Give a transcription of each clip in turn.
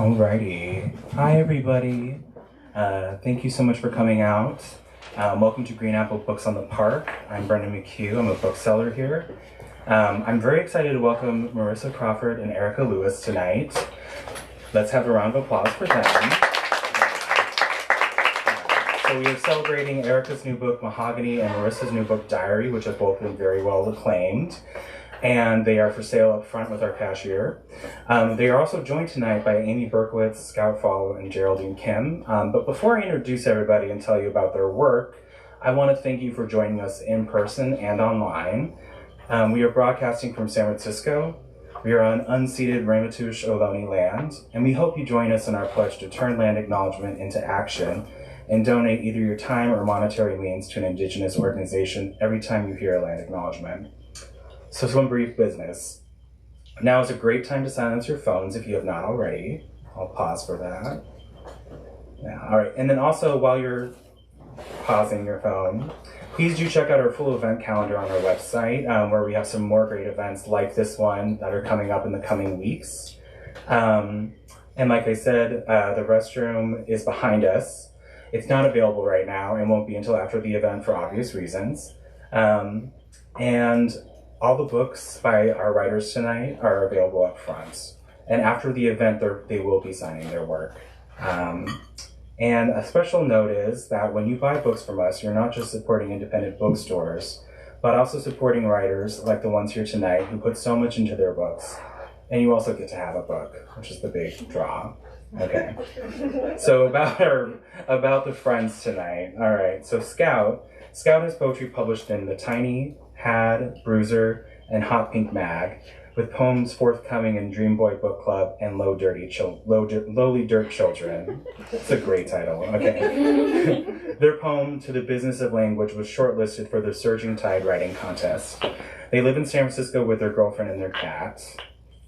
Alrighty. Hi, everybody. Thank you so much for coming out. Welcome to Green Apple Books on the Park. I'm Brendan McHugh. I'm a bookseller here. I'm very excited to welcome Marisa Crawford and Erica Lewis tonight. Let's have a round of applause for them. So we are celebrating Erica's new book, Mahogany, and Marissa's new book, Diary, which have both been very well acclaimed. And they are for sale up front with our cashier. They are also joined tonight by Amy Berkowitz, Scout Fall, and Geraldine Kim. But before I introduce everybody and tell you about their work, I want to thank you for joining us in person and online. We are broadcasting from San Francisco. We are on unceded Ramaytush Ohlone land, and we hope you join us in our pledge to turn land acknowledgement into action and donate either your time or monetary means to an Indigenous organization every time you hear a land acknowledgement. So some brief business. Now is a great time to silence your phones if you have not already. I'll pause for that. Yeah, all right, and then also while you're pausing your phone, please do check out our full event calendar on our website where we have some more great events like this one that are coming up in the coming weeks. And like I said, the restroom is behind us. It's not available right now and won't be until after the event for obvious reasons. And all the books by our writers tonight are available up front. And after the event, they will be signing their work. And a special note is that when you buy books from us, you're not just supporting independent bookstores, but also supporting writers like the ones here tonight who put so much into their books. And you also get to have a book, which is the big draw. Okay. So about the friends tonight. All right, so Scout has poetry published in The Tiny, Had, Bruiser, and Hot Pink Mag, with poems forthcoming in Dream Boy Book Club and Lowly Dirt Children. It's a great title, okay. Their poem, To the Business of Language, was shortlisted for the Surging Tide Writing Contest. They live in San Francisco with their girlfriend and their cat.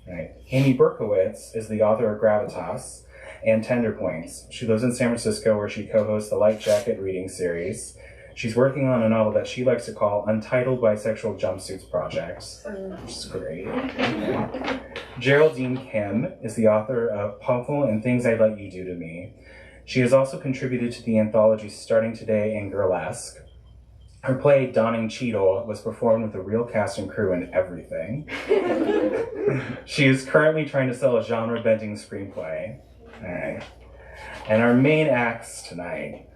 Right. Amy Berkowitz is the author of Gravitas and Tender Points. She lives in San Francisco where she co-hosts the Light Jacket reading series. She's working on a novel that she likes to call Untitled Bisexual Jumpsuits Project, which is great. Geraldine Kim is the author of Puffle and Things I Let You Do to Me. She has also contributed to the anthology Starting Today and Burlesque. Her play, Donning Cheadle, was performed with a real cast and crew and everything. She is currently trying to sell a genre-bending screenplay. All right. And our main acts tonight.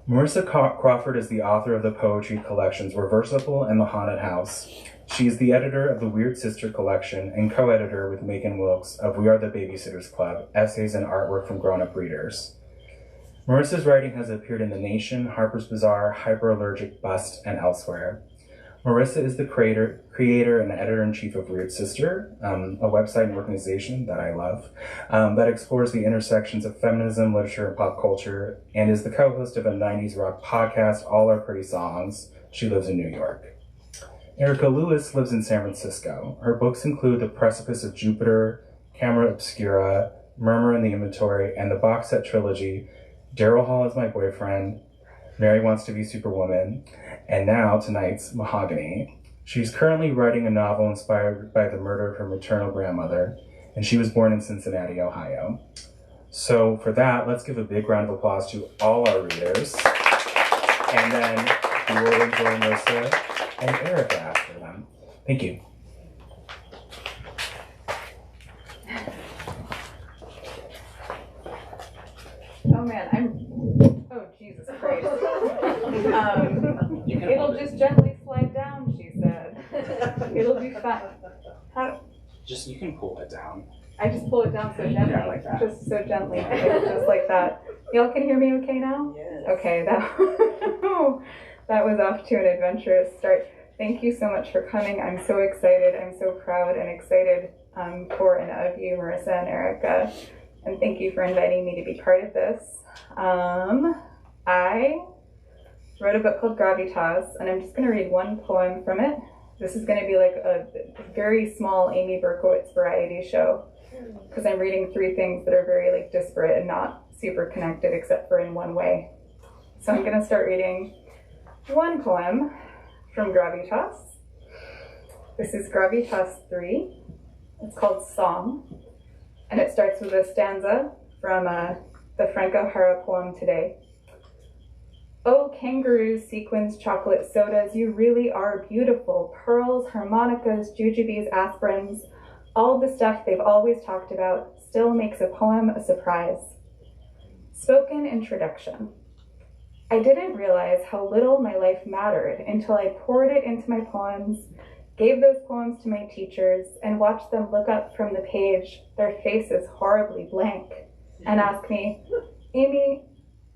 Marisa Crawford is the author of the poetry collections Reversible and The Haunted House. She is the editor of the Weird Sister collection and co-editor with Megan Wilkes of We Are the Babysitters Club, essays and artwork from grown-up readers. Marisa's writing has appeared in The Nation, Harper's Bazaar, Hyperallergic, Bust, and elsewhere. Marisa is the creator and editor-in-chief of Weird Sister, a website and organization that I love, that explores the intersections of feminism, literature, and pop culture, and is the co-host of a 90s rock podcast, All Our Pretty Songs. She lives in New York. Erica Lewis lives in San Francisco. Her books include The Precipice of Jupiter, Camera Obscura, Murmur in the Inventory, and the box set trilogy, Daryl Hall is My Boyfriend, Mary Wants to Be Superwoman, and now tonight's Mahogany. She's currently writing a novel inspired by the murder of her maternal grandmother, and she was born in Cincinnati, Ohio. So for that, let's give a big round of applause to all our readers, and then we will enjoy Marisa and Erica after them. Thank you. Oh man, oh Jesus Christ. It'll just gently slide down, she said. It'll be fine. You can pull it down. I just pull it down so gently. Yeah, like that. Just so gently. Just like that. Y'all can hear me okay now? Yes. Okay, that was off to an adventurous start. Thank you so much for coming. I'm so excited. I'm so proud and excited for and of you, Marisa and Erica. And thank you for inviting me to be part of this. I wrote a book called Gravitas, and I'm just going to read one poem from it. This is going to be like a very small Amy Berkowitz variety show, because I'm reading three things that are very like disparate and not super connected except for in one way. So I'm going to start reading one poem from Gravitas. This is Gravitas 3. It's called Song, and it starts with a stanza from the Franco Hara poem today. Oh, kangaroos, sequins, chocolate sodas, you really are beautiful. Pearls, harmonicas, jujubes, aspirins, all the stuff they've always talked about still makes a poem a surprise. Spoken introduction. I didn't realize how little my life mattered until I poured it into my poems, gave those poems to my teachers, and watched them look up from the page, their faces horribly blank, and ask me, Amy,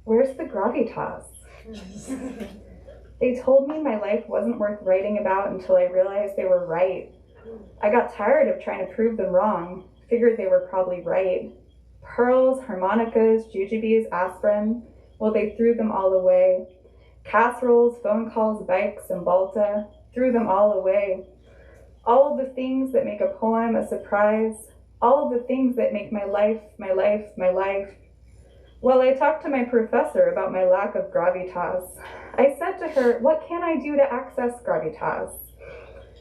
where's the gravitas? They told me my life wasn't worth writing about until I realized they were right. I got tired of trying to prove them wrong, figured they were probably right. Pearls, harmonicas, jujubes, aspirin, well, they threw them all away. Casseroles, phone calls, bikes, and Balta, threw them all away. All the things that make a poem a surprise, all the things that make my life, my life, my life. Well, I talked to my professor about my lack of gravitas. I said to her, what can I do to access gravitas?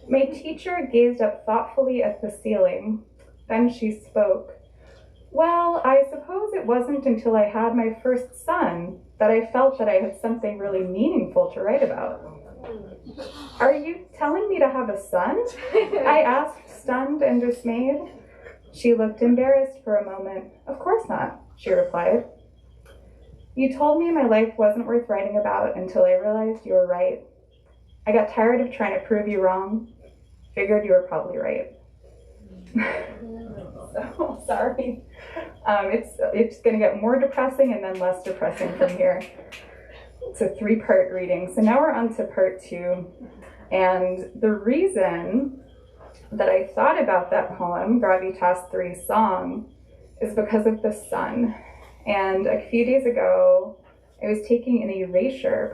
My teacher gazed up thoughtfully at the ceiling. Then she spoke. Well, I suppose it wasn't until I had my first son that I felt that I had something really meaningful to write about. Are you telling me to have a son? I asked, stunned and dismayed. She looked embarrassed for a moment. Of course not, she replied. You told me my life wasn't worth writing about until I realized you were right. I got tired of trying to prove you wrong. Figured you were probably right. So, sorry. It's going to get more depressing and then less depressing from here. It's a 3-part reading. So now we're on to part 2. And the reason that I thought about that poem, Gravitas 3's song, is because of the sun. And a few days ago, I was taking an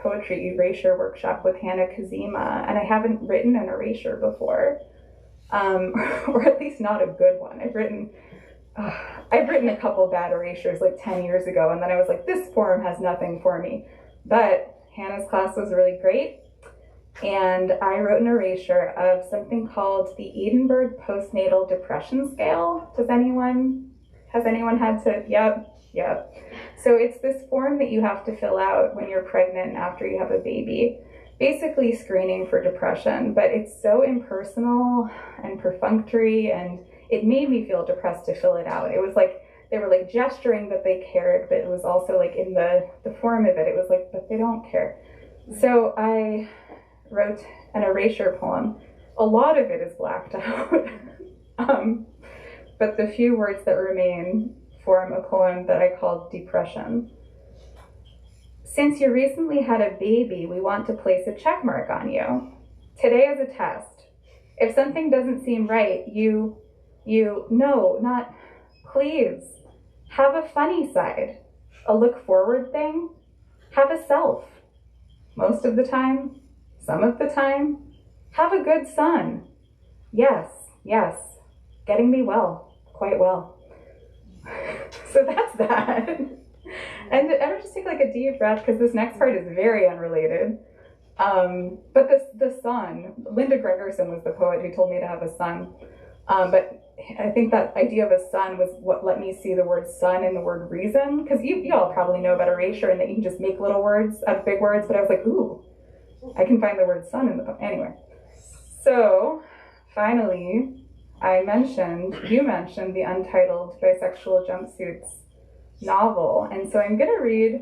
poetry erasure workshop with Hannah Kazima, and I haven't written an erasure before, or at least not a good one. I've written a couple bad erasures like 10 years ago, and then I was like, this poem has nothing for me. But Hannah's class was really great, and I wrote an erasure of something called the Edinburgh Postnatal Depression Scale. Has anyone had to? Yep. So it's this form that you have to fill out when you're pregnant and after you have a baby, basically screening for depression, but it's so impersonal and perfunctory, and it made me feel depressed to fill it out. It was like they were like gesturing that they cared, but it was also like in the form of it was like, but they don't care. So I wrote an erasure poem. A lot of it is blacked out, but the few words that remain form a poem that I called Depression. Since you recently had a baby, we want to place a check mark on you. Today is a test. If something doesn't seem right, no, not please. Have a funny side, a look forward thing. Have a self. Most of the time, some of the time. Have a good son. Yes, getting me well, quite well. So that's that. And I would just take like a deep breath because this next part is very unrelated. But the son, Linda Gregerson was the poet who told me to have a son. But I think that idea of a son was what let me see the word son in the word reason. Because you all probably know about erasure and that you can just make little words out of big words. But I was like, ooh, I can find the word son in the poem. Anyway. So finally, you mentioned the Untitled Bisexual Jumpsuits novel. And so I'm going to read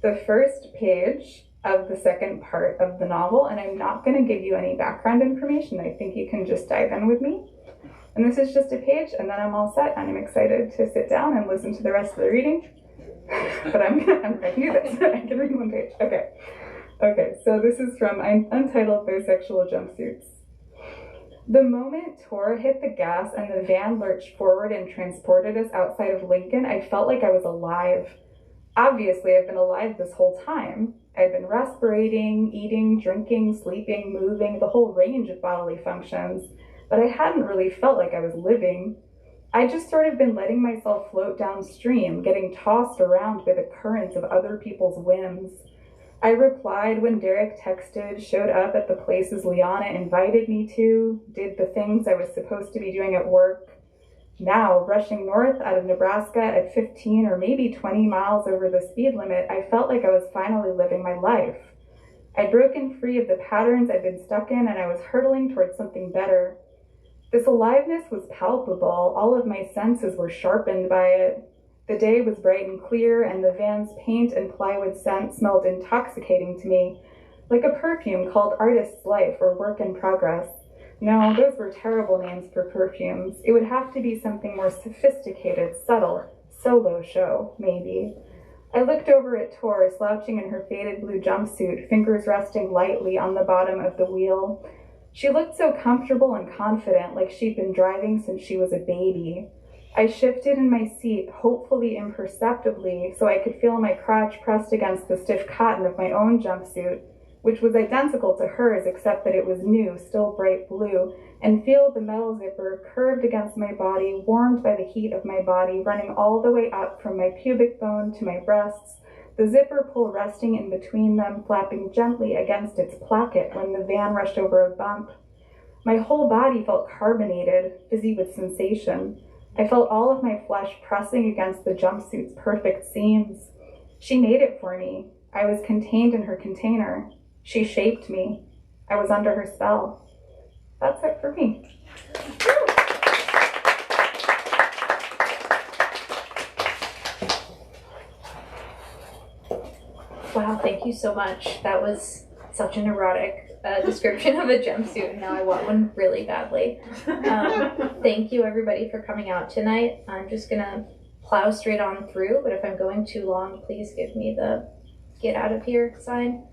the first page of the second part of the novel, and I'm not going to give you any background information. I think you can just dive in with me. And this is just a page, and then I'm all set, and I'm excited to sit down and listen to the rest of the reading. But I can do this. I can read one page. Okay, so this is from Untitled Bisexual Jumpsuits. The moment Tor hit the gas and the van lurched forward and transported us outside of Lincoln, I felt like I was alive. Obviously, I've been alive this whole time. I've been respirating, eating, drinking, sleeping, moving, the whole range of bodily functions, but I hadn't really felt like I was living. I just sort of been letting myself float downstream, getting tossed around by the currents of other people's whims. I replied when Derek texted, showed up at the places Liana invited me to, did the things I was supposed to be doing at work. Now, rushing north out of Nebraska at 15 or maybe 20 miles over the speed limit, I felt like I was finally living my life. I'd broken free of the patterns I'd been stuck in, and I was hurtling towards something better. This aliveness was palpable. All of my senses were sharpened by it. The day was bright and clear, and the van's paint and plywood scent smelled intoxicating to me, like a perfume called Artist's Life or Work in Progress. No, those were terrible names for perfumes. It would have to be something more sophisticated, subtle, solo show, maybe. I looked over at Tor, slouching in her faded blue jumpsuit, fingers resting lightly on the bottom of the wheel. She looked so comfortable and confident, like she'd been driving since she was a baby. I shifted in my seat, hopefully imperceptibly, so I could feel my crotch pressed against the stiff cotton of my own jumpsuit, which was identical to hers except that it was new, still bright blue, and feel the metal zipper curved against my body, warmed by the heat of my body, running all the way up from my pubic bone to my breasts, the zipper pull resting in between them, flapping gently against its placket when the van rushed over a bump. My whole body felt carbonated, fizzy with sensation. I felt all of my flesh pressing against the jumpsuit's perfect seams. She made it for me. I was contained in her container. She shaped me. I was under her spell. That's it for me. Wow, thank you so much. That was such an erotic description of a jumpsuit, and now I want one really badly. Thank you, everybody, for coming out tonight. I'm just going to plow straight on through, but if I'm going too long, please give me the get out of here sign.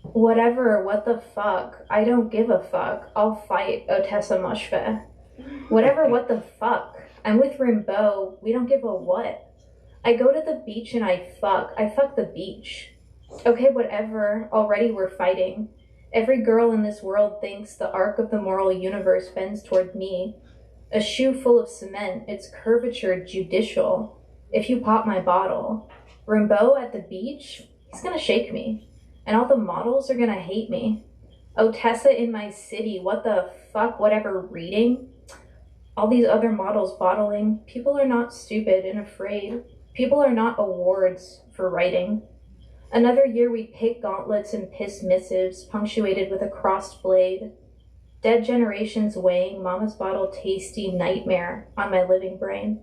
Whatever, what the fuck, I don't give a fuck, I'll fight Otessa Mushve. Whatever, what the fuck, I'm with Rimbaud, we don't give a what. I go to the beach and I fuck the beach. Okay, whatever, already we're fighting. Every girl in this world thinks the arc of the moral universe bends toward me. A shoe full of cement, its curvature judicial. If you pop my bottle. Rimbaud at the beach, he's gonna shake me. And all the models are gonna hate me. Otessa in my city, what the fuck, whatever, reading? All these other models bottling. People are not stupid and afraid. People are not awards for writing. Another year we pick gauntlets and piss missives, punctuated with a crossed blade. Dead generations weighing mama's bottle tasty nightmare on my living brain.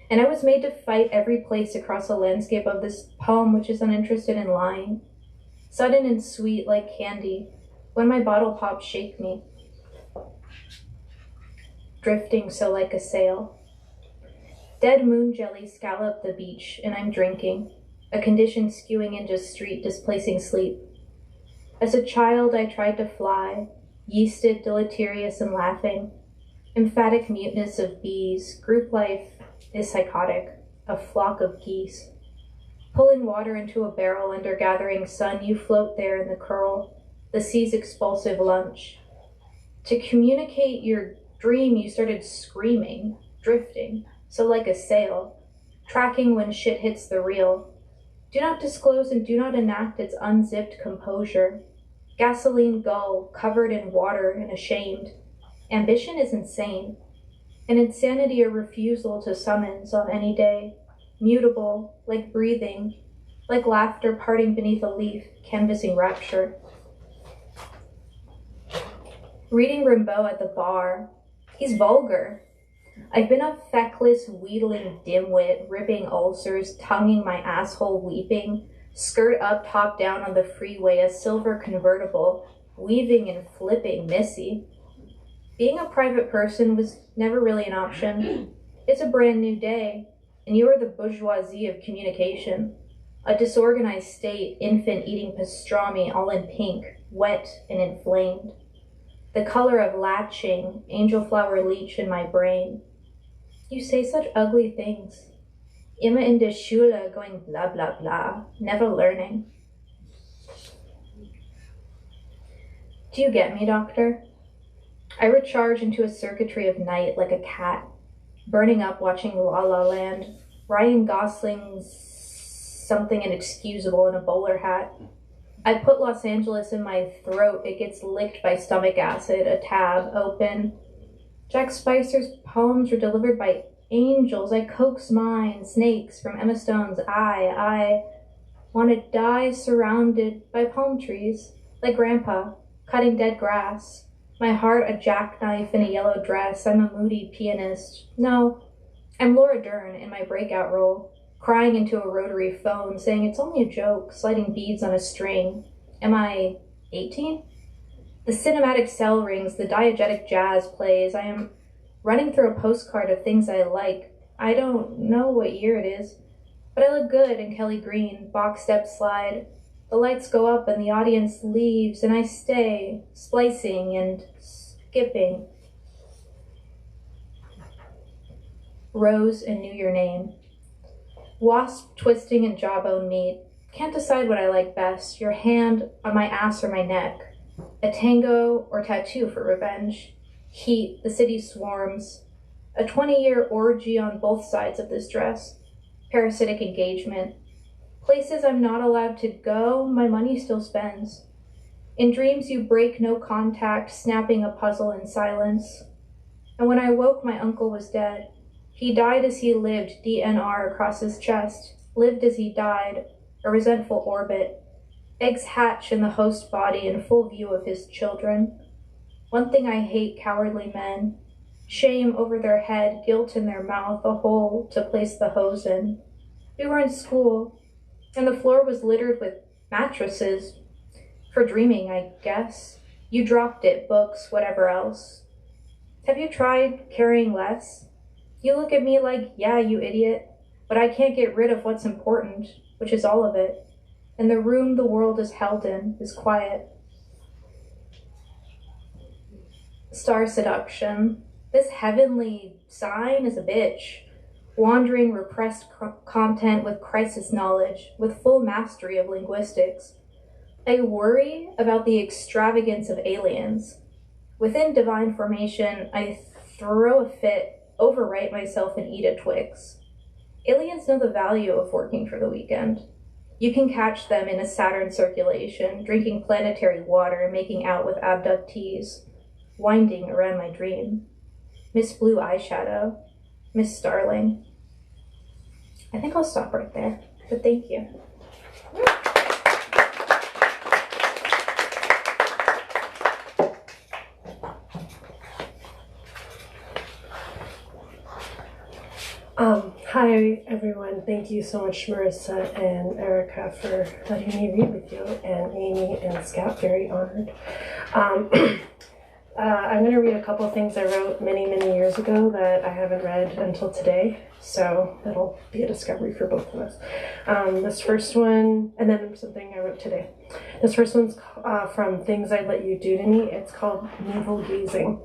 And I was made to fight every place across the landscape of this poem which is uninterested in lying. Sudden and sweet like candy, when my bottle pops shake me. Drifting so like a sail. Dead moon jelly scallop the beach, and I'm drinking, a condition skewing into street, displacing sleep. As a child, I tried to fly, yeasted, deleterious, and laughing. Emphatic muteness of bees, group life is psychotic, a flock of geese. Pulling water into a barrel under gathering sun, you float there in the curl, the sea's expulsive lunch. To communicate your dream, you started screaming, drifting, so like a sail, tracking when shit hits the reel. Do not disclose and do not enact its unzipped composure. Gasoline gull, covered in water and ashamed. Ambition is insane. An insanity or refusal to summons on any day. Mutable, like breathing, like laughter parting beneath a leaf, canvassing rapture. Reading Rimbaud at the bar. He's vulgar. I've been a feckless, wheedling dimwit, ripping ulcers, tonguing my asshole weeping, skirt up, top down on the freeway, a silver convertible, weaving and flipping Missy. Being a private person was never really an option. It's a brand new day, and you are the bourgeoisie of communication. A disorganized state, infant eating pastrami, all in pink, wet and inflamed. The color of latching, angel flower leech in my brain. You say such ugly things. Immer in der Schule going blah blah blah, never learning. Do you get me, doctor? I recharge into a circuitry of night like a cat, burning up watching La La Land, Ryan Gosling's something inexcusable in a bowler hat. I put Los Angeles in my throat, it gets licked by stomach acid, a tab open. Jack Spicer's poems were delivered by angels. I coax mine, snakes, from Emma Stone's I want to die surrounded by palm trees, like Grandpa, cutting dead grass. My heart a jackknife in a yellow dress. I'm a moody pianist. No, I'm Laura Dern in my breakout role, crying into a rotary phone, saying it's only a joke, sliding beads on a string. Am I 18? The cinematic cell rings, the diegetic jazz plays. I am running through a postcard of things I like. I don't know what year it is, but I look good in Kelly Green, box step slide. The lights go up and the audience leaves, and I stay, splicing and skipping. Rose and knew your name. Wasp twisting and jawbone meat. Can't decide what I like best, your hand on my ass or my neck. A tango or tattoo for revenge. Heat, the city swarms. A 20-year orgy on both sides of this dress. Parasitic engagement. Places I'm not allowed to go, my money still spends. In dreams you break no contact, snapping a puzzle in silence. And when I woke, my uncle was dead. He died as he lived, DNR across his chest. Lived as he died, a resentful orbit. Eggs hatch in the host body in full view of his children. One thing I hate, cowardly men. Shame over their head, guilt in their mouth, a hole to place the hose in. We were in school, and the floor was littered with mattresses. For dreaming, I guess. You dropped it, books, whatever else. Have you tried carrying less? You look at me like, yeah, you idiot, but I can't get rid of what's important, which is all of it. And the room the world is held in is quiet. Star seduction. This heavenly sign is a bitch. Wandering repressed content with crisis knowledge, with full mastery of linguistics. I worry about the extravagance of aliens. Within divine formation, I throw a fit, overwrite myself, and eat a Twix. Aliens know the value of working for the weekend. You can catch them in a Saturn circulation, drinking planetary water, making out with abductees, winding around my dream. Miss Blue eyeshadow, Miss Starling. I think I'll stop right there, but thank you. Hi everyone, thank you so much Marissa and Erica for letting me read with you, and Amy and Scott, very honored. I'm going to read a couple of things I wrote many years ago that I haven't read until today, so that'll be a discovery for both of us. This first one, and then something I wrote today. This first one's from Things I'd Let You Do to Me. It's called Navel Gazing.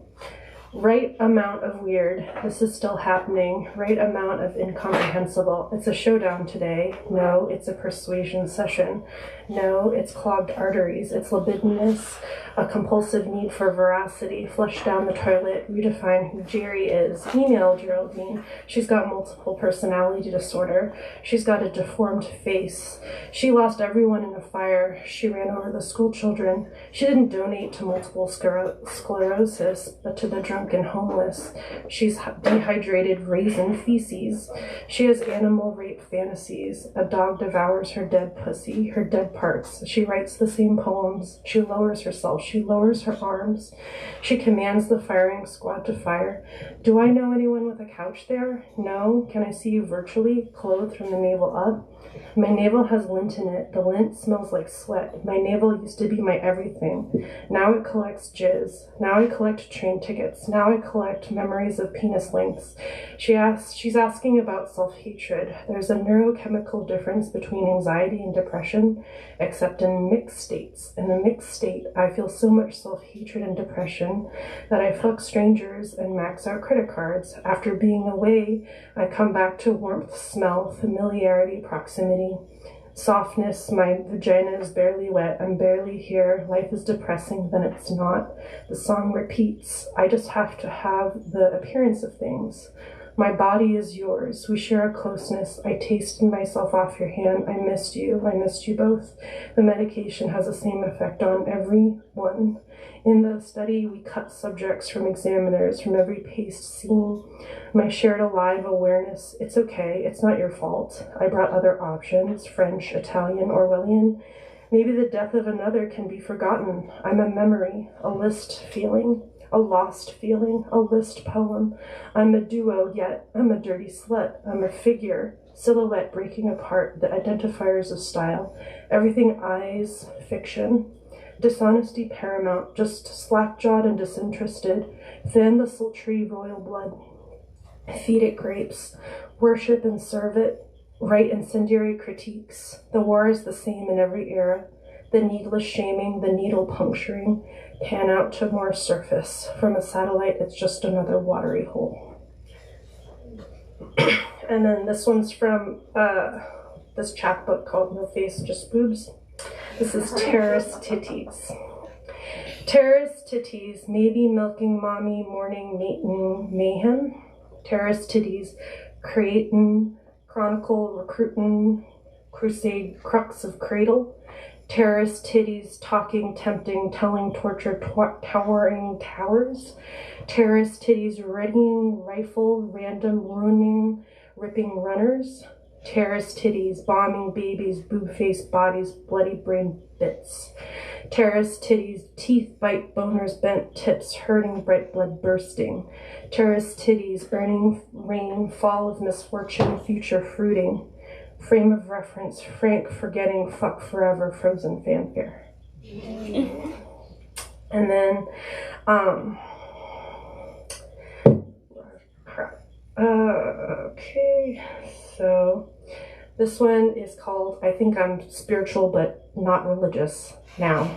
Right amount of weird. This is still happening. Right amount of incomprehensible. It's a showdown today. No, it's a persuasion session. No, it's clogged arteries. It's libidinous, a compulsive need for veracity. Flush down the toilet. Redefine who Jerry is. Email Geraldine. She's got multiple personality disorder. She's got a deformed face. She lost everyone in a fire. She ran over the school children. She didn't donate to multiple sclerosis, but to the drunk and homeless. She's dehydrated raisin feces. She has animal rape fantasies. A dog devours her dead pussy, her dead parts. She writes the same poems. She lowers herself. She lowers her arms. She commands the firing squad to fire. Do I know anyone with a couch there? No. Can I see you virtually, clothed from the navel up? My navel has lint in it. The lint smells like sweat. My navel used to be my everything. Now it collects jizz. Now I collect train tickets. Now I collect memories of penis lengths. She's asking about self-hatred. There's a neurochemical difference between anxiety and depression, except in mixed states. In the mixed state, I feel so much self-hatred and depression that I fuck strangers and max out credit cards. After being away, I come back to warmth, smell, familiarity, proximity. Softness, my vagina is barely wet, I'm barely here, life is depressing, then it's not. The song repeats, I just have to have the appearance of things. My body is yours. We share a closeness. I tasted myself off your hand. I missed you. I missed you both. The medication has the same effect on everyone. In the study, we cut subjects from examiners from every paste scene. My shared alive awareness. It's okay. It's not your fault. I brought other options, French, Italian, Orwellian. Maybe the death of another can be forgotten. I'm a memory, a list feeling. A lost feeling, a list poem. I'm a duo, yet I'm a dirty slut. I'm a figure, silhouette breaking apart, the identifiers of style. Everything eyes, fiction. Dishonesty paramount, just slack-jawed and disinterested. Fan the sultry royal blood. Feed it grapes. Worship and serve it. Write incendiary critiques. The war is the same in every era. The needless shaming, the needle puncturing. Pan out to more surface. From a satellite, it's just another watery hole. And then this one's from this chapbook called No Face, Just Boobs. This is Terrorist Titties. Terrorist titties, maybe milking mommy, morning mating mayhem. Terrorist titties, creatin', chronicle, recruitin', crusade, crux of cradle. Terrorist titties, talking, tempting, telling, torture, towering towers. Terrorist titties, readying, rifle, random, ruining, ripping runners. Terrorist titties, bombing babies, boob-faced bodies, bloody brain bits. Terrorist titties, teeth bite, boners bent, tips hurting, bright blood bursting. Terrorist titties, earning rain, fall of misfortune, future fruiting. Frame of reference, frank forgetting, fuck forever, frozen fanfare. And then, okay, so this one is called, I think I'm spiritual but not religious now.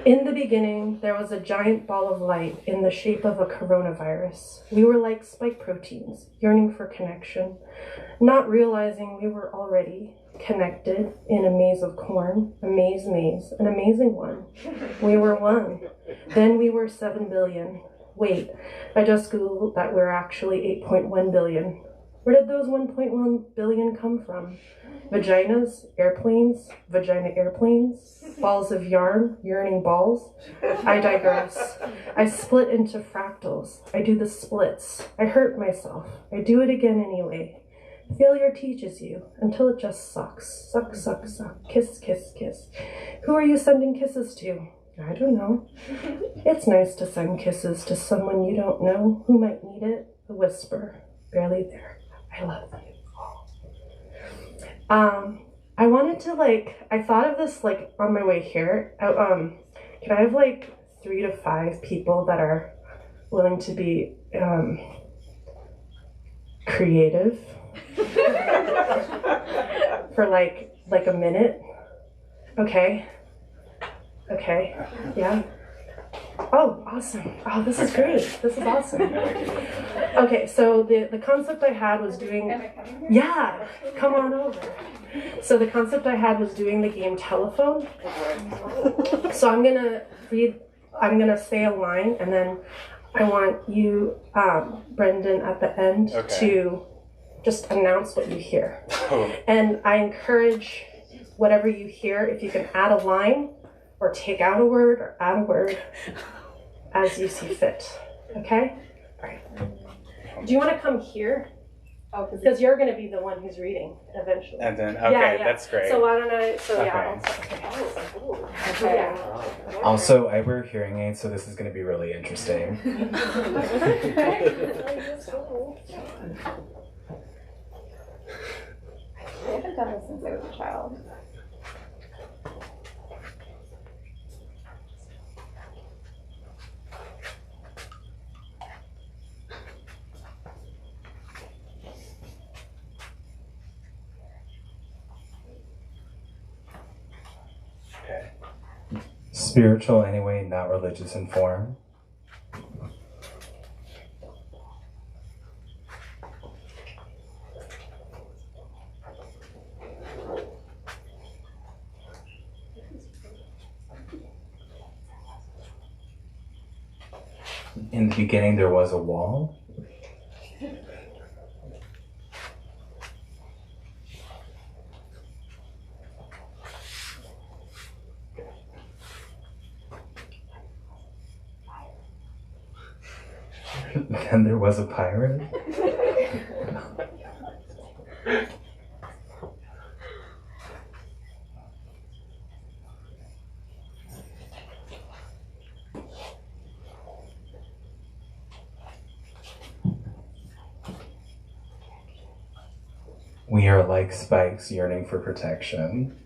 In the beginning, there was a giant ball of light in the shape of a coronavirus. We were like spike proteins, yearning for connection, not realizing we were already connected in a maze of corn, a maze, an amazing one. We were one. Then we were 7 billion. Wait, I just Googled that we're actually 8.1 billion. Where did those 1.1 billion come from? Vaginas, airplanes, vagina airplanes, balls of yarn, yearning balls. I digress. I split into fractals. I do the splits. I hurt myself. I do it again anyway. Failure teaches you until it just sucks. Suck, suck, suck. Kiss, kiss, kiss. Who are you sending kisses to? I don't know. It's nice to send kisses to someone you don't know who might need it. A whisper, barely there. I love you. I wanted to I thought of this on my way here. Can I have 3 to 5 people that are willing to be creative for a minute? Okay. Yeah. Oh, awesome. Oh, this is great. This is awesome. Okay, so the concept I had was doing... Yeah, come on over. So the concept I had was doing the game telephone. So I'm going to say a line, and then I want you, Brendan, at the end to just announce what you hear. And I encourage whatever you hear, if you can add a line, or take out a word, or add a word, as you see fit. Okay? All right. Do you want to come here? Oh, because you're going to be the one who's reading eventually. And then, okay, yeah. That's great. So why don't I, Okay. Also, I wear hearing aids, so this is going to be really interesting. I haven't done this since I was a child. Spiritual anyway, not religious in form. In the beginning there was a wall. Then there was a pirate? We are like spikes yearning for protection.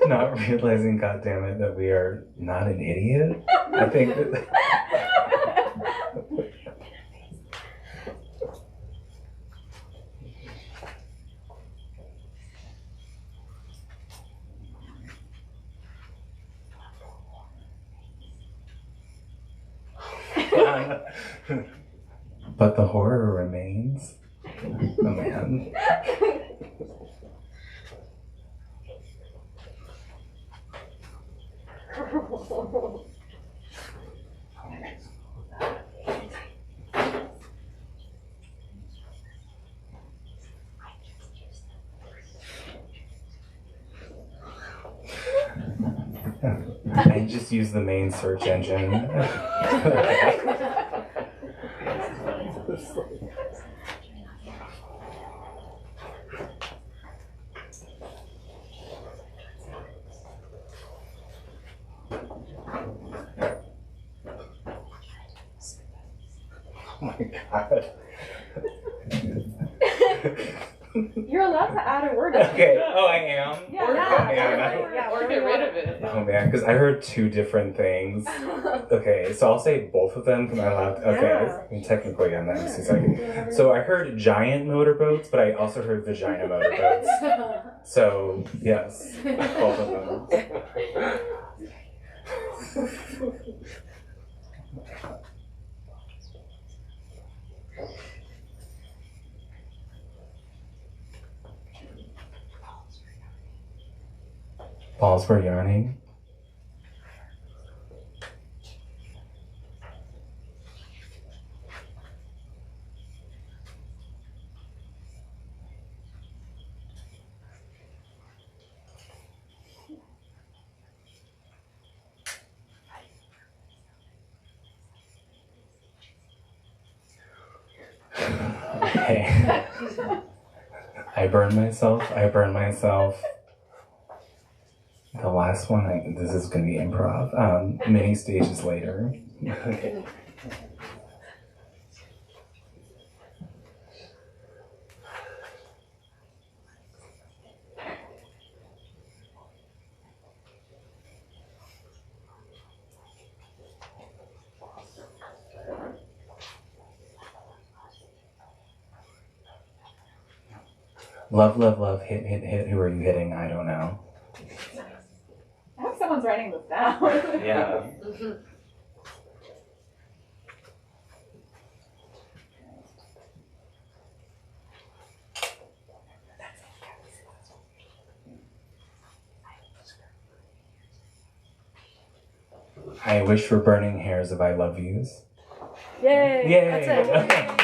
Not realizing, goddammit, that we are not an idiot. I think that. But the horror remains. Oh man. I just use the main search engine. Oh my god. You're allowed to add a word. Okay. Oh, I am? Yeah. Or get rid of it. Oh man, because I heard two different things. Okay, so I'll say both of them. Am I allowed to? Okay, I mean, technically I'm not. Just a second. So I heard giant motorboats, but I also heard vagina motorboats. So yes, both of them. Balls were yarning. Okay. I burn myself. The last one, this is going to be improv. Many stages later. Okay. Love, love, love, hit, hit, hit. Who are you hitting? I don't know. I hope someone's writing this down. Yeah. I wish for burning hairs of I love yous. Yay! Yay! That's it.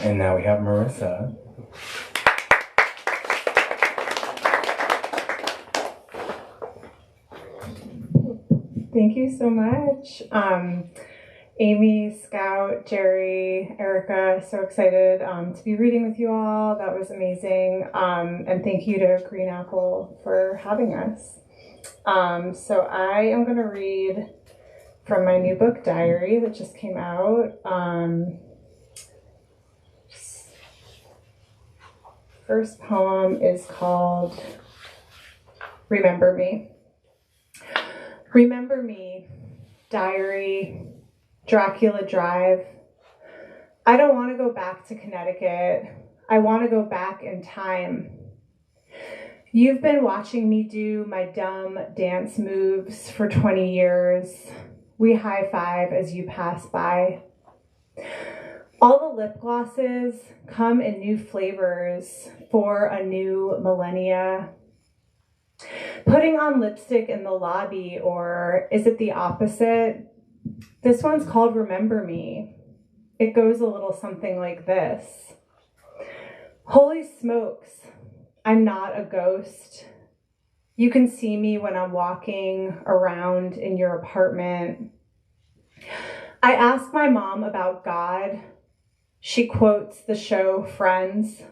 And now we have Marisa. Thank you so much. Amy, Scout, Jerry, Erica, so excited to be reading with you all. That was amazing. And thank you to Green Apple for having us. So I am going to read from my new book, Diary, that just came out. First poem is called Remember Me. Remember me, diary, Dracula Drive. I don't want to go back to Connecticut. I want to go back in time. You've been watching me do my dumb dance moves for 20 years. We high-five as you pass by. All the lip glosses come in new flavors for a new millennia. Putting on lipstick in the lobby, or is it the opposite? This one's called Remember Me. It goes a little something like this. Holy smokes, I'm not a ghost. You can see me when I'm walking around in your apartment. I ask my mom about God. She quotes the show Friends.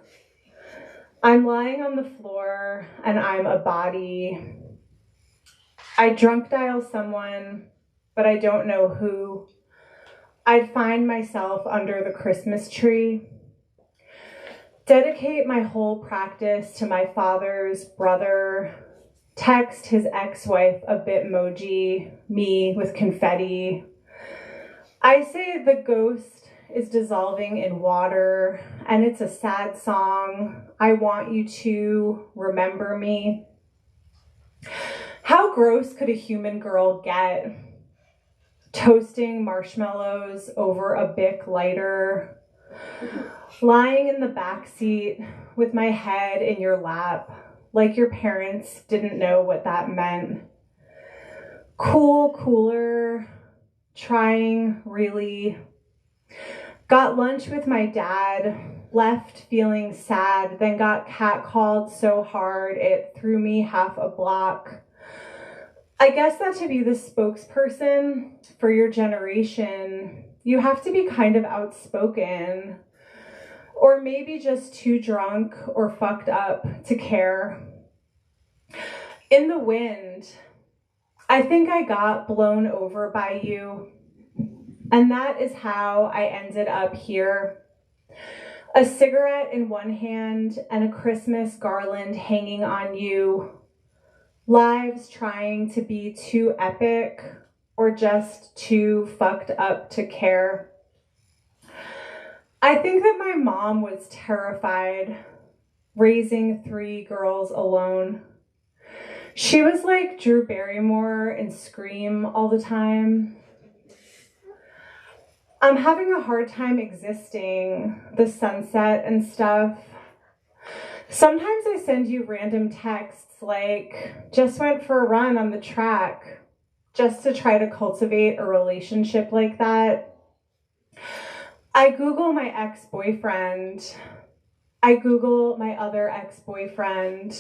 I'm lying on the floor and I'm a body. I drunk dial someone, but I don't know who. I'd find myself under the Christmas tree. Dedicate my whole practice to my father's brother. Text his ex-wife a bitmoji, me with confetti. I say the ghost is dissolving in water, and it's a sad song. I want you to remember me. How gross could a human girl get? Toasting marshmallows over a Bic lighter. Lying in the back seat with my head in your lap, like your parents didn't know what that meant. Cool, cooler, trying really. Got lunch with my dad, left feeling sad, then got catcalled so hard it threw me half a block. I guess that to be the spokesperson for your generation, you have to be kind of outspoken, or maybe just too drunk or fucked up to care. In the wind, I think I got blown over by you. And that is how I ended up here. A cigarette in one hand and a Christmas garland hanging on you. Lives trying to be too epic or just too fucked up to care. I think that my mom was terrified, raising 3 girls alone. She was like Drew Barrymore in Scream all the time. I'm having a hard time existing, the sunset and stuff. Sometimes I send you random texts like, just went for a run on the track, just to try to cultivate a relationship like that. I Google my ex-boyfriend. I Google my other ex-boyfriend.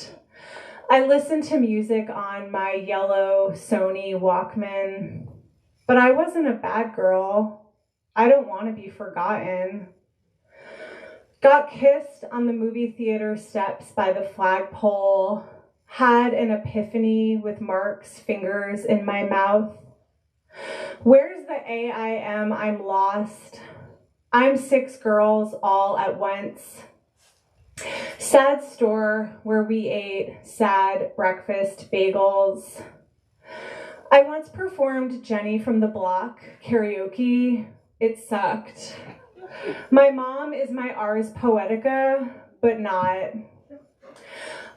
I listen to music on my yellow Sony Walkman. But I wasn't a bad girl. I don't want to be forgotten. Got kissed on the movie theater steps by the flagpole. Had an epiphany with Mark's fingers in my mouth. Where's the AIM? I'm lost. I'm 6 girls all at once. Sad store where we ate sad breakfast bagels. I once performed Jenny from the Block karaoke. It sucked. My mom is my Ars Poetica, but not.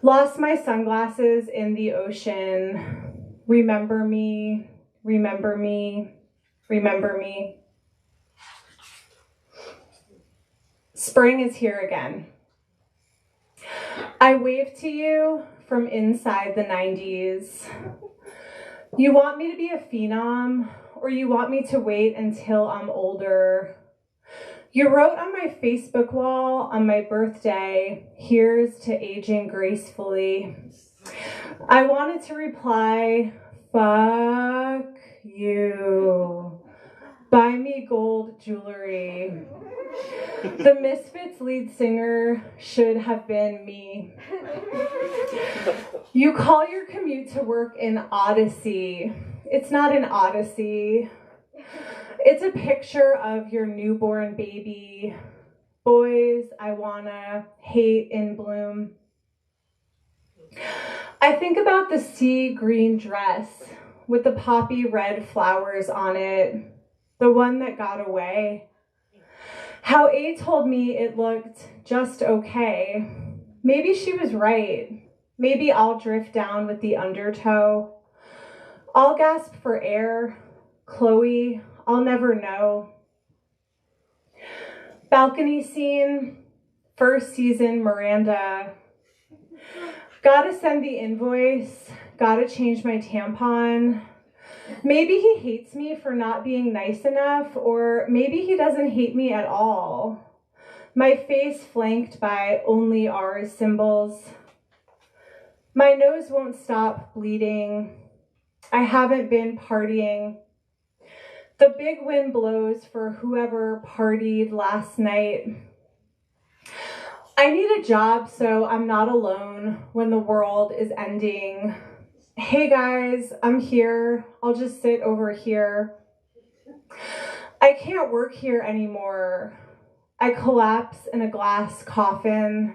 Lost my sunglasses in the ocean. Remember me, remember me, remember me. Spring is here again. I wave to you from inside the 90s. You want me to be a phenom, or you want me to wait until I'm older. You wrote on my Facebook wall on my birthday, here's to aging gracefully. I wanted to reply, fuck you. Buy me gold jewelry. The Misfits lead singer should have been me. You call your commute to work an odyssey. It's not an odyssey. It's a picture of your newborn baby. Boys I wanna hate in bloom. I think about the sea green dress with the poppy red flowers on it, the one that got away. How A told me it looked just okay. Maybe she was right. Maybe I'll drift down with the undertow. I'll gasp for air. Chloe, I'll never know. Balcony scene, first season, Miranda. Gotta send the invoice, gotta change my tampon. Maybe he hates me for not being nice enough, or maybe he doesn't hate me at all. My face flanked by only ours symbols. My nose won't stop bleeding. I haven't been partying. The big wind blows for whoever partied last night. I need a job so I'm not alone when the world is ending. Hey guys, I'm here. I'll just sit over here. I can't work here anymore. I collapse in a glass coffin.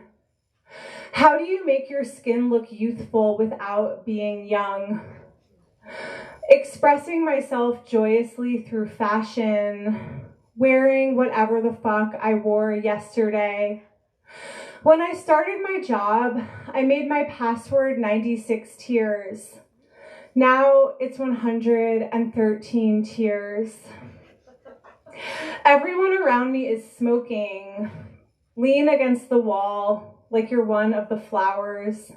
How do you make your skin look youthful without being young? Expressing myself joyously through fashion, wearing whatever the fuck I wore yesterday. When I started my job, I made my password 96 tears. Now it's 113 tears. Everyone around me is smoking. Lean against the wall like you're one of the flowers.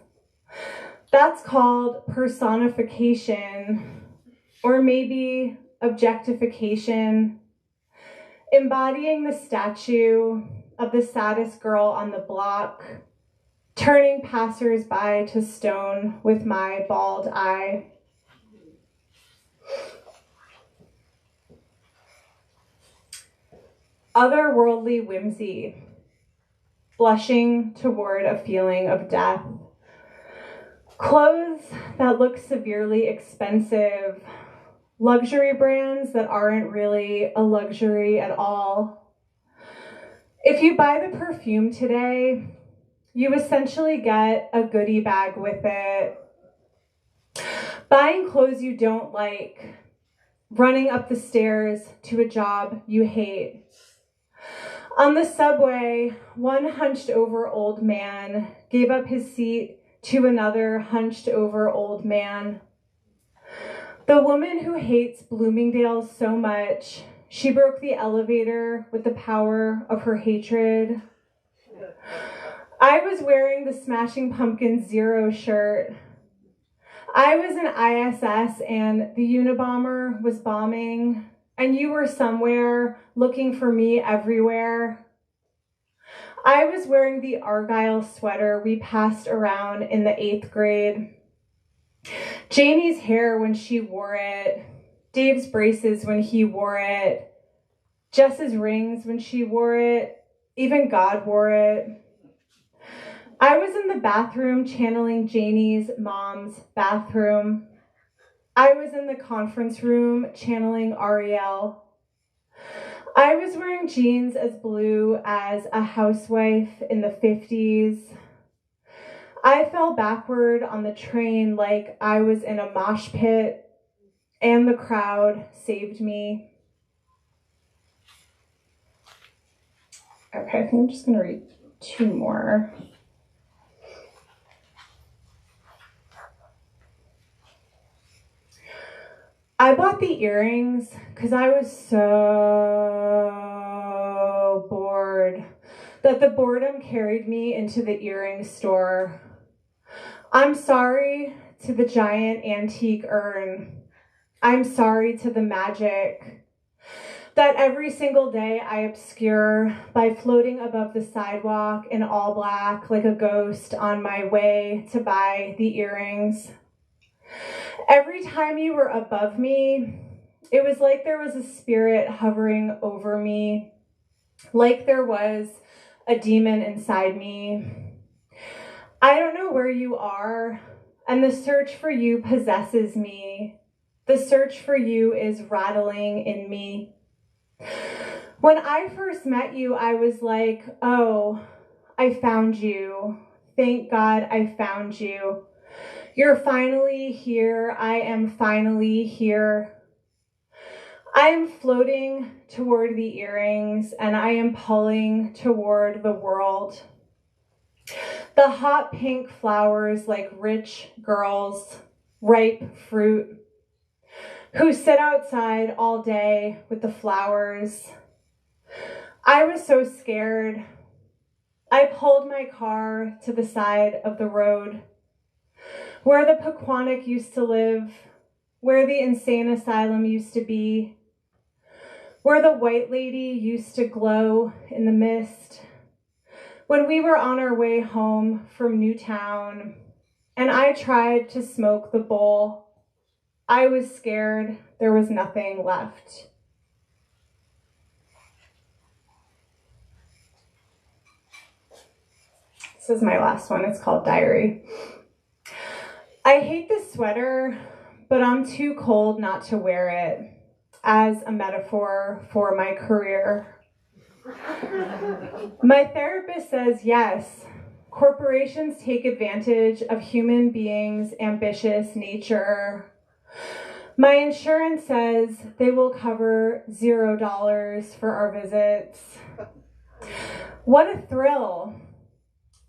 That's called personification, or maybe objectification. Embodying the statue of the saddest girl on the block, turning passers-by to stone with my bald eye. Otherworldly whimsy, blushing toward a feeling of death. Clothes that look severely expensive, luxury brands that aren't really a luxury at all. If you buy the perfume today, you essentially get a goodie bag with it. Buying clothes you don't like, running up the stairs to a job you hate. On the subway, one hunched over old man gave up his seat to another hunched over old man. The woman who hates Bloomingdale's so much, she broke the elevator with the power of her hatred. I was wearing the Smashing Pumpkins Zero shirt. I was in ISS and the Unabomber was bombing, and you were somewhere looking for me everywhere. I was wearing the Argyle sweater we passed around in the 8th grade. Janie's hair when she wore it, Dave's braces when he wore it, Jess's rings when she wore it, even God wore it. I was in the bathroom channeling Janie's mom's bathroom. I was in the conference room channeling Ariel. I was wearing jeans as blue as a housewife in the 50s. I fell backward on the train like I was in a mosh pit, and the crowd saved me. Okay, I think I'm just gonna read 2 more. I bought the earrings because I was so bored that the boredom carried me into the earring store. I'm sorry to the giant antique urn. I'm sorry to the magic that every single day I obscure by floating above the sidewalk in all black like a ghost on my way to buy the earrings. Every time you were above me, it was like there was a spirit hovering over me, like there was a demon inside me. I don't know where you are, and the search for you possesses me. The search for you is rattling in me. When I first met you, I was like, oh, I found you. Thank God I found you. You're finally here. I am finally here. I am floating toward the earrings, and I am pulling toward the world. The hot pink flowers like rich girls, ripe fruit, who sit outside all day with the flowers. I was so scared. I pulled my car to the side of the road, where the Pequannock used to live, where the insane asylum used to be, where the white lady used to glow in the mist. When we were on our way home from Newtown, and I tried to smoke the bowl, I was scared there was nothing left. This is my last one. It's called Diary. I hate this sweater, but I'm too cold not to wear it as a metaphor for my career. My therapist says yes, corporations take advantage of human beings' ambitious nature. My insurance says they will cover $0 for our visits. What a thrill.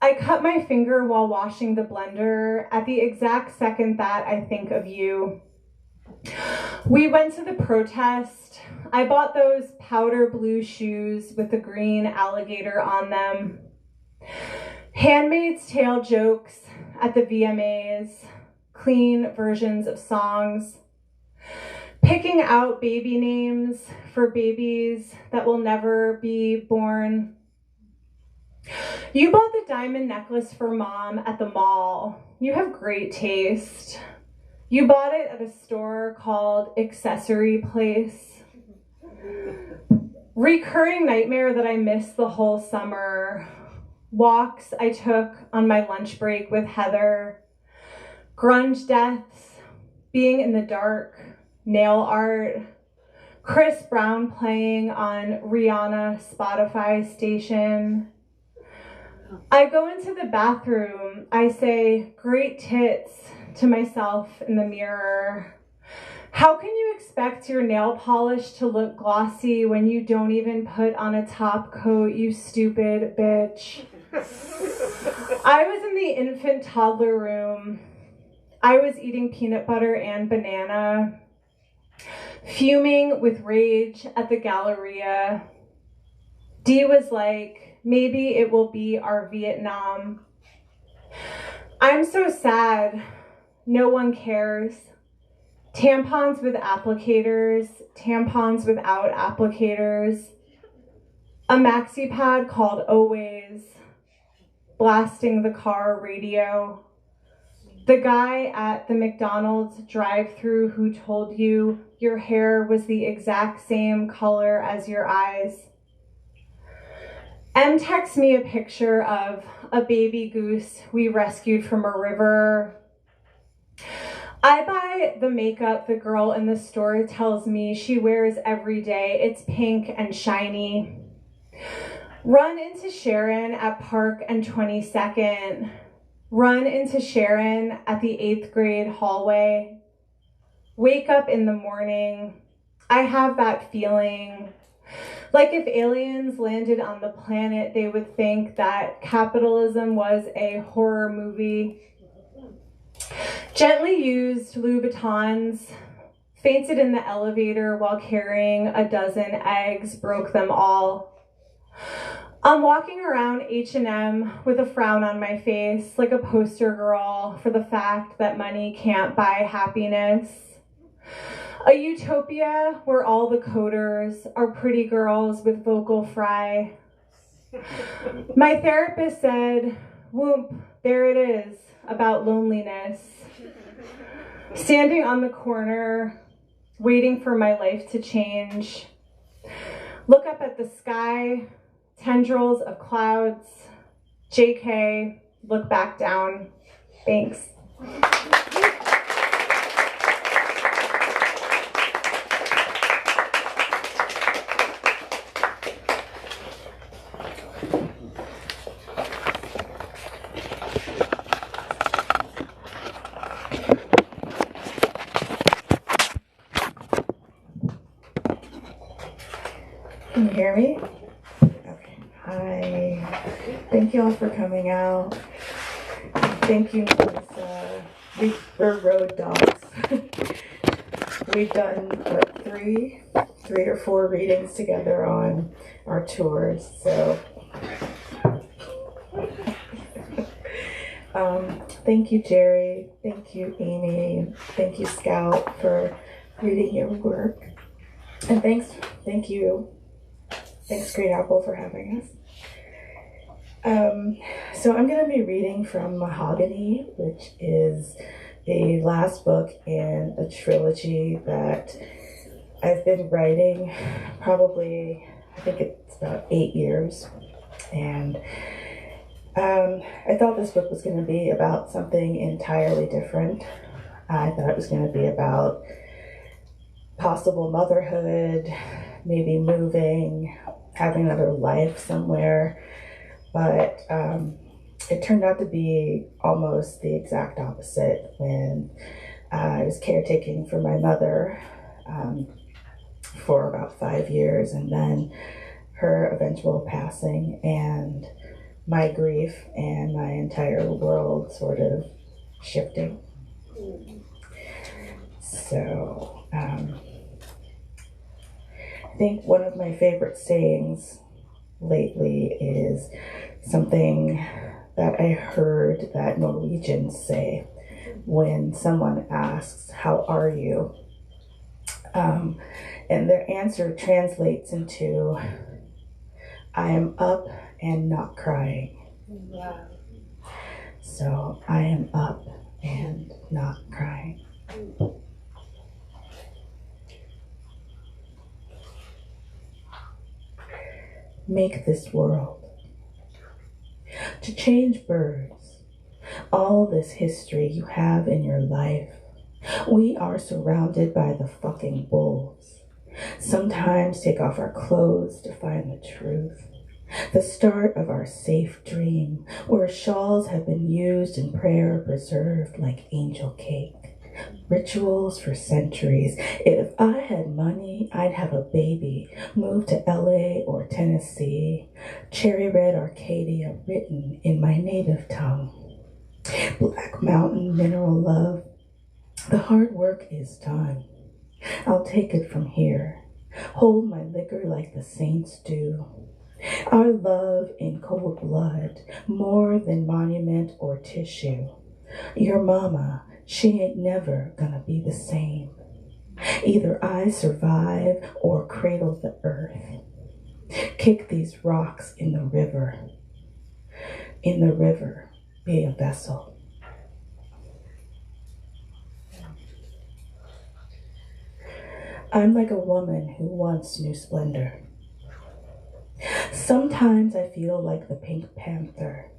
I cut my finger while washing the blender at the exact second that I think of you. We went to the protest. I bought those powder blue shoes with the green alligator on them. Handmaid's Tale jokes at the VMAs, clean versions of songs. Picking out baby names for babies that will never be born. You bought the diamond necklace for Mom at the mall. You have great taste. You bought it at a store called Accessory Place. Recurring nightmare that I missed the whole summer. Walks I took on my lunch break with Heather. Grunge deaths, being in the dark, nail art. Chris Brown playing on Rihanna Spotify station. I go into the bathroom, I say, great tits to myself in the mirror. How can you expect your nail polish to look glossy when you don't even put on a top coat, you stupid bitch? I was in the infant toddler room. I was eating peanut butter and banana, fuming with rage at the Galleria. Dee was like, maybe it will be our Vietnam. I'm so sad. No one cares. Tampons with applicators, tampons without applicators. A maxi pad called Always. Blasting the car radio. The guy at the McDonald's drive-thru who told you your hair was the exact same color as your eyes. Em texts me a picture of a baby goose we rescued from a river. I buy the makeup the girl in the store tells me she wears every day. It's pink and shiny. Run into Sharon at Park and 22nd. Run into Sharon at the 8th grade hallway. Wake up in the morning. I have that feeling. Like if aliens landed on the planet, they would think that capitalism was a horror movie. Gently used Louboutins, fainted in the elevator while carrying a dozen eggs, broke them all. I'm walking around H&M with a frown on my face, like a poster girl for the fact that money can't buy happiness. A utopia where all the coders are pretty girls with vocal fry. My therapist said, whoop, there it is, about loneliness. Standing on the corner, waiting for my life to change. Look up at the sky, tendrils of clouds. JK, look back down. Thanks. Can you hear me? Okay. Hi. Thank you all for coming out. Thank you, Marisa. We're road dogs. We've done, what, three 3 or 4 readings together on our tours. So thank you, Jerry. Thank you, Amy. Thank you, Scout, for reading your work. And thanks, Great Apple, for having us. So I'm going to be reading from Mahogany, which is the last book in a trilogy that I've been writing probably, I think it's about 8 years. And I thought this book was going to be about something entirely different. I thought it was going to be about possible motherhood, maybe moving, having another life somewhere. But it turned out to be almost the exact opposite when I was caretaking for my mother for about 5 years, and then her eventual passing and my grief and my entire world sort of shifting. So I think one of my favorite sayings lately is something that I heard that Norwegians say when someone asks, "How are you?" And their answer translates into, "I am up and not crying." Wow. So I am up and not crying. Make this world. To change birds, all this history you have in your life, we are surrounded by the fucking wolves. Sometimes take off our clothes to find the truth. The start of our safe dream, where shawls have been used and prayer preserved like angel cake. Rituals for centuries. If I had money, I'd have a baby, move to LA or Tennessee. Cherry red Arcadia written in my native tongue. Black Mountain mineral love. The hard work is done. I'll take it from here. Hold my liquor like the saints do. Our love in cold blood, more than monument or tissue. Your mama, she ain't never gonna be the same. Either I survive or cradle the earth. Kick these rocks in the river. In the river, be a vessel. I'm like a woman who wants new splendor. Sometimes I feel like the Pink Panther,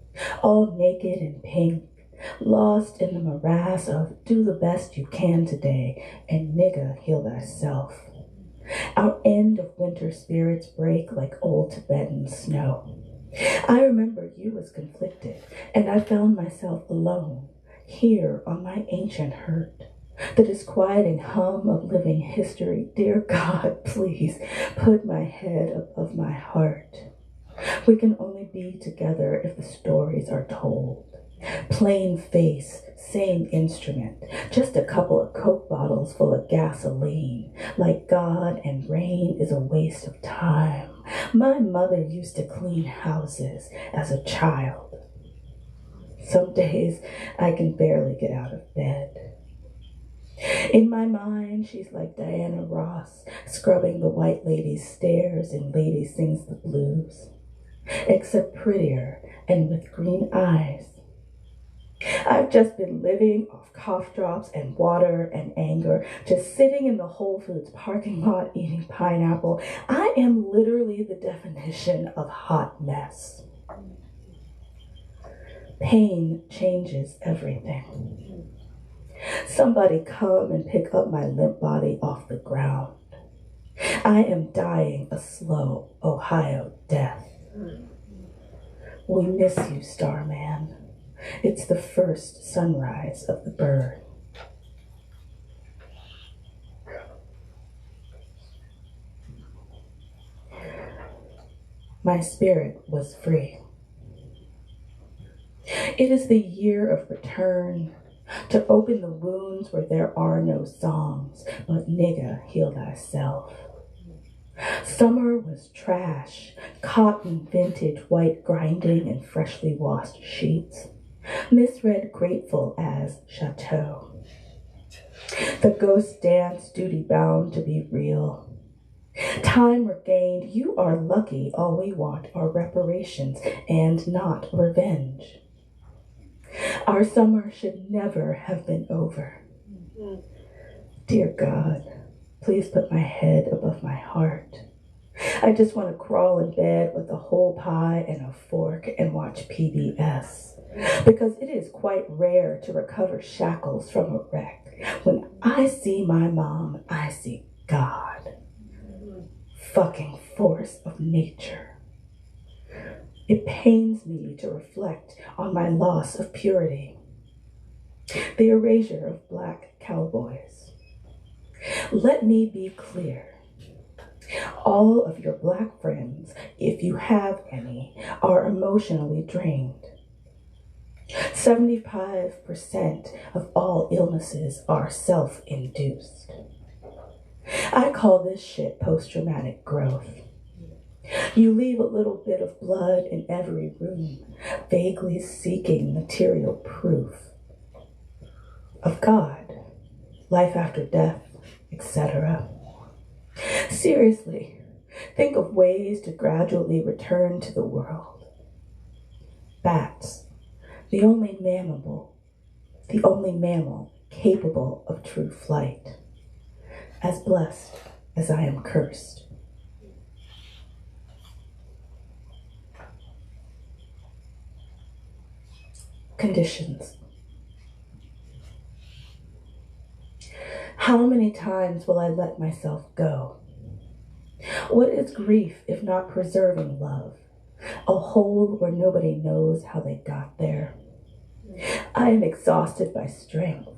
all naked and pink, lost in the morass of do the best you can today and nigga heal thyself. Our end of winter spirits break like old Tibetan snow. I remember you was conflicted and I found myself alone here on my ancient hurt. The disquieting hum of living history. Dear God, please put my head above my heart. We can only be together if the stories are told. Plain face, same instrument, just a couple of Coke bottles full of gasoline. Like God and rain is a waste of time. My mother used to clean houses as a child. Some days I can barely get out of bed. In my mind, she's like Diana Ross, scrubbing the white lady's stairs in Lady Sings the Blues, except prettier and with green eyes. I've just been living off cough drops and water and anger, just sitting in the Whole Foods parking lot eating pineapple. I am literally the definition of hot mess. Pain changes everything. Somebody come and pick up my limp body off the ground. I am dying a slow Ohio death. We miss you, Starman. It's the first sunrise of the bird. My spirit was free. It is the year of return, to open the wounds where there are no songs, but nigga, heal thyself. Summer was trash, cotton vintage white grinding and freshly washed sheets, misread grateful as chateau. The ghost dance duty bound to be real. Time regained, you are lucky, all we want are reparations and not revenge. Our summer should never have been over. Dear God, please put my head above my heart. I just want to crawl in bed with a whole pie and a fork and watch PBS, because it is quite rare to recover shackles from a wreck. When I see my mom, I see God. Fucking force of nature. It pains me to reflect on my loss of purity, the erasure of black cowboys. Let me be clear. All of your black friends, if you have any, are emotionally drained. 75% of all illnesses are self-induced. I call this shit post-traumatic growth. You leave a little bit of blood in every room, vaguely seeking material proof of God, life after death, etc. Seriously, think of ways to gradually return to the world. Bats, the only mammal capable of true flight, as blessed as I am cursed. Conditions. How many times will I let myself go? What is grief if not preserving love? A hole where nobody knows how they got there. I am exhausted by strength.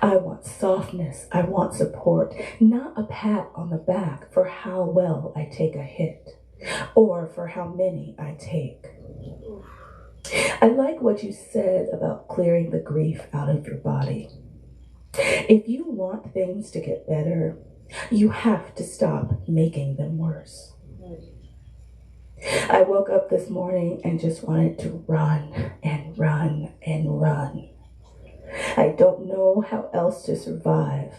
I want softness. I want support, not a pat on the back for how well I take a hit or for how many I take. I like what you said about clearing the grief out of your body. If you want things to get better, you have to stop making them worse. I woke up this morning and just wanted to run and run and run. I don't know how else to survive.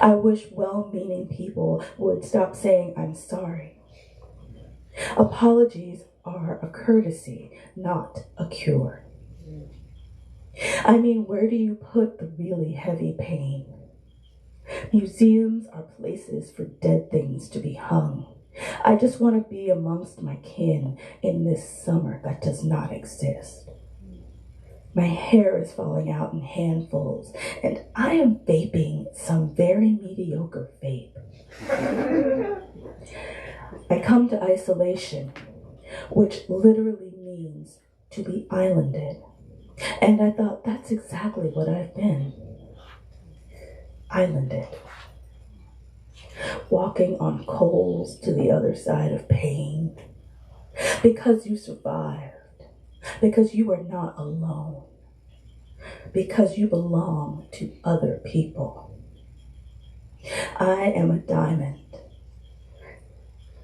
I wish well-meaning people would stop saying I'm sorry. Apologies are a courtesy, not a cure. I mean, where do you put the really heavy pain? Museums are places for dead things to be hung. I just want to be amongst my kin in this summer that does not exist. My hair is falling out in handfuls, and I am vaping some very mediocre vape. I come to isolation, which literally means to be islanded. And I thought that's exactly what I've been. Islanded. Walking on coals to the other side of pain. Because you survived. Because you are not alone. Because you belong to other people. I am a diamond.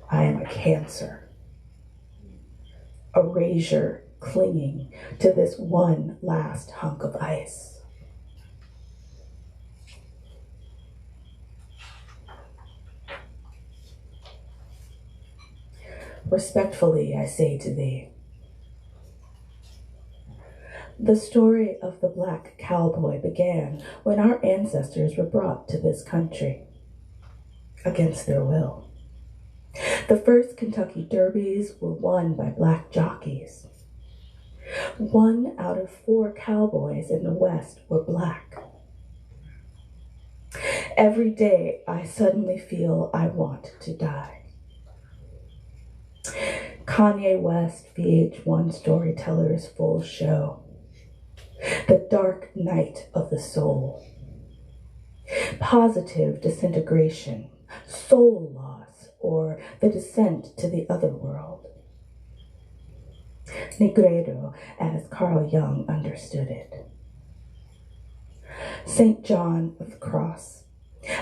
I am a cancer. Erasure clinging to this one last hunk of ice. Respectfully, I say to thee, the story of the black cowboy began when our ancestors were brought to this country against their will. The first Kentucky Derbies were won by black jockeys. 1 out of 4 cowboys in the West were black. Every day, I suddenly feel I want to die. Kanye West, VH1 Storyteller's full show. The dark night of the soul. Positive disintegration, soul loss, or the descent to the other world. Negredo, as Carl Jung understood it. St. John of the Cross.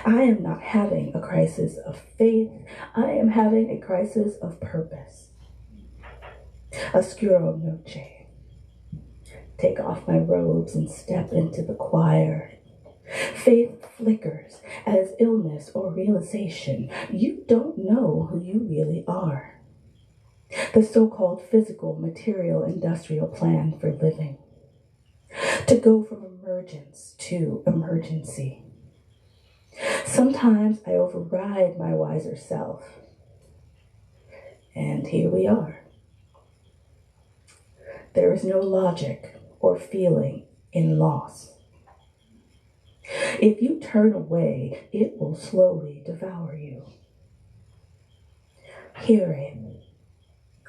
I am not having a crisis of faith. I am having a crisis of purpose. Oscuro noche. Take off my robes and step into the choir. Faith flickers as illness or realization. You don't know who you really are. The so-called physical, material, industrial plan for living. To go from emergence to emergency. Sometimes I override my wiser self. And here we are. There is no logic or feeling in loss. If you turn away, it will slowly devour you. Hearing,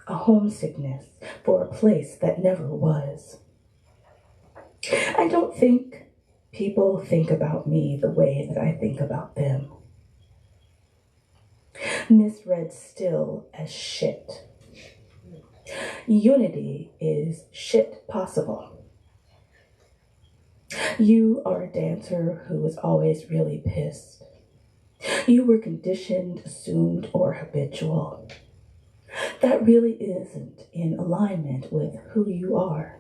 a homesickness for a place that never was. I don't think people think about me the way that I think about them. Misread still as shit. Unity is shit possible. You are a dancer who is always really pissed. You were conditioned, assumed, or habitual. That really isn't in alignment with who you are.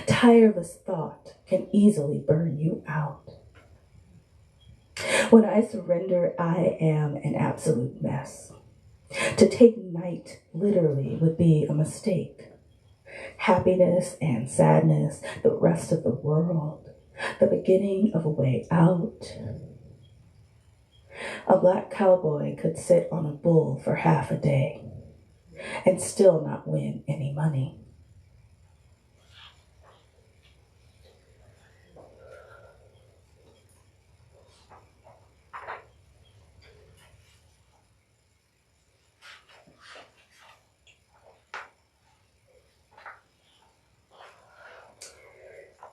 Tireless thought can easily burn you out. When I surrender, I am an absolute mess. To take night literally would be a mistake. Happiness and sadness, the rest of the world, the beginning of a way out. A black cowboy could sit on a bull for half a day and still not win any money.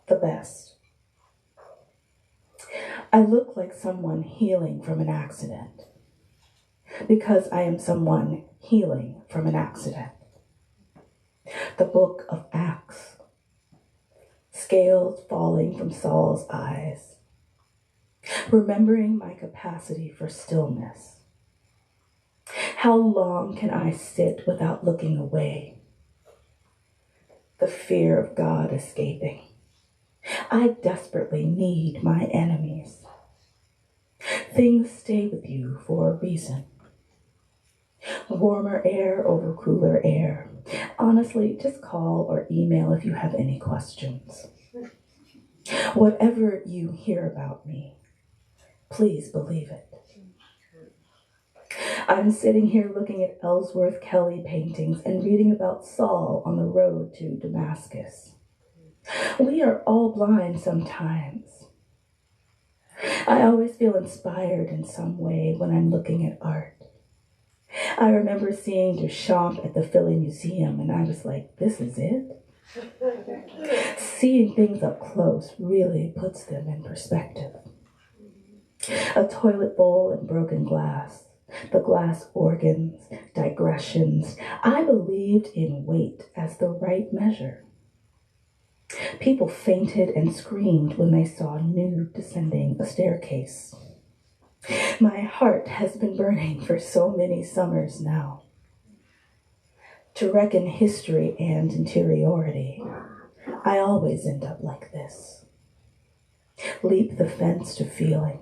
The best. I look like someone healing from an accident because I am someone healing from an accident. The book of Acts. Scales falling from Saul's eyes. Remembering my capacity for stillness. How long can I sit without looking away? The fear of God escaping. I desperately need my enemies. Things stay with you for a reason. Warmer air over cooler air. Honestly, just call or email if you have any questions. Whatever you hear about me, please believe it. I'm sitting here looking at Ellsworth Kelly paintings and reading about Saul on the road to Damascus. We are all blind sometimes. I always feel inspired in some way when I'm looking at art. I remember seeing Duchamp at the Philly Museum and I was like, this is it? Seeing things up close really puts them in perspective. A toilet bowl and broken glass, the glass organs, digressions. I believed in weight as the right measure. People fainted and screamed when they saw nude descending a staircase. My heart has been burning for so many summers now. To reckon history and interiority, I always end up like this. Leap the fence to feeling.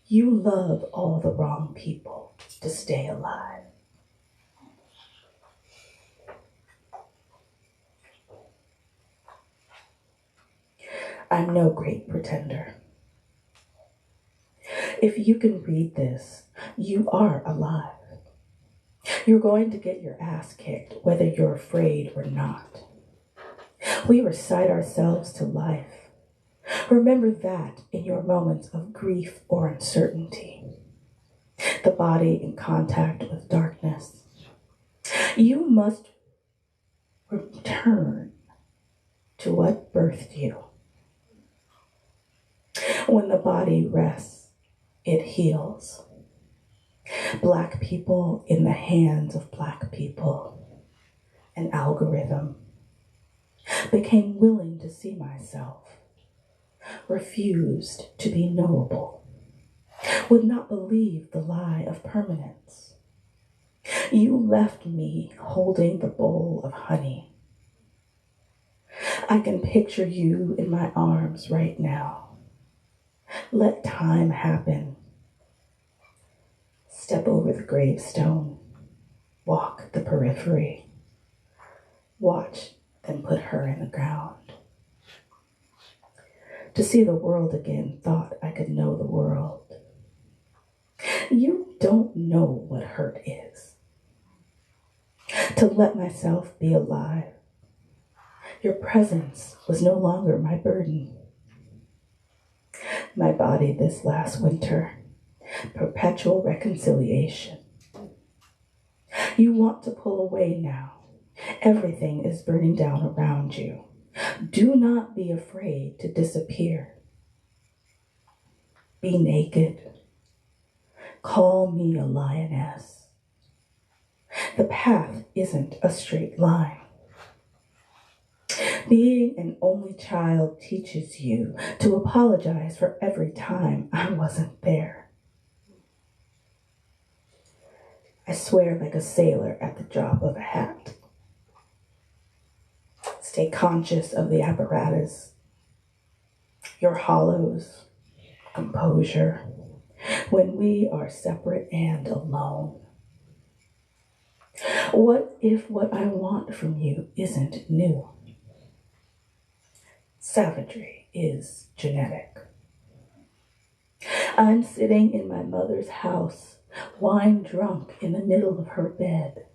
You love all the wrong people to stay alive. I'm no great pretender. If you can read this, you are alive. You're going to get your ass kicked, whether you're afraid or not. We recite ourselves to life. Remember that in your moments of grief or uncertainty. The body in contact with darkness. You must return to what birthed you. When the body rests, it heals. Black people in the hands of Black people, an algorithm, became willing to see myself. refused to be knowable, would not believe the lie of permanence. You left me holding the bowl of honey. I can picture you in my arms right now. Let time happen. Step over the gravestone. Walk the periphery. Watch them put her in the ground. To see the world again, thought I could know the world. You don't know what hurt is. To let myself be alive. Your presence was no longer my burden. My body this last winter, perpetual reconciliation. You want to pull away now. Everything is burning down around you. Do not be afraid to disappear. Be naked. Call me a lioness. The path isn't a straight line. Being an only child teaches you to apologize for every time I wasn't there. I swear like a sailor at the drop of a hat. Stay conscious of the apparatus, your hollows, composure, when we are separate and alone. What if what I want from you isn't new? Savagery is genetic. I'm sitting in my mother's house, wine drunk in the middle of her bed,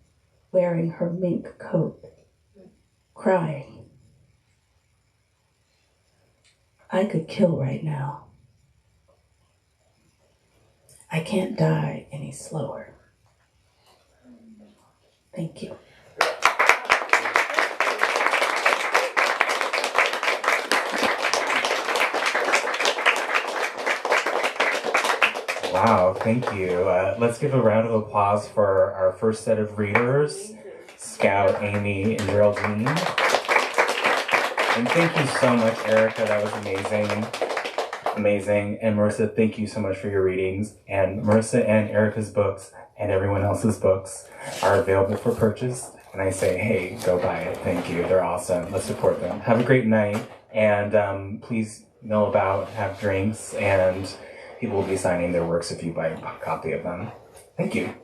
wearing her mink coat, crying. I could kill right now. I can't die any slower. Thank you. Wow, thank you. Let's give a round of applause for our first set of readers, Scout, Amy, and Geraldine. And thank you so much, Erica. That was amazing. Amazing. And Marisa, thank you so much for your readings. And Marisa and Erica's books and everyone else's books are available for purchase. And I say, hey, go buy it. Thank you. They're awesome. Let's support them. Have a great night. And please mill about, have drinks, and people will be signing their works if you buy a copy of them. Thank you.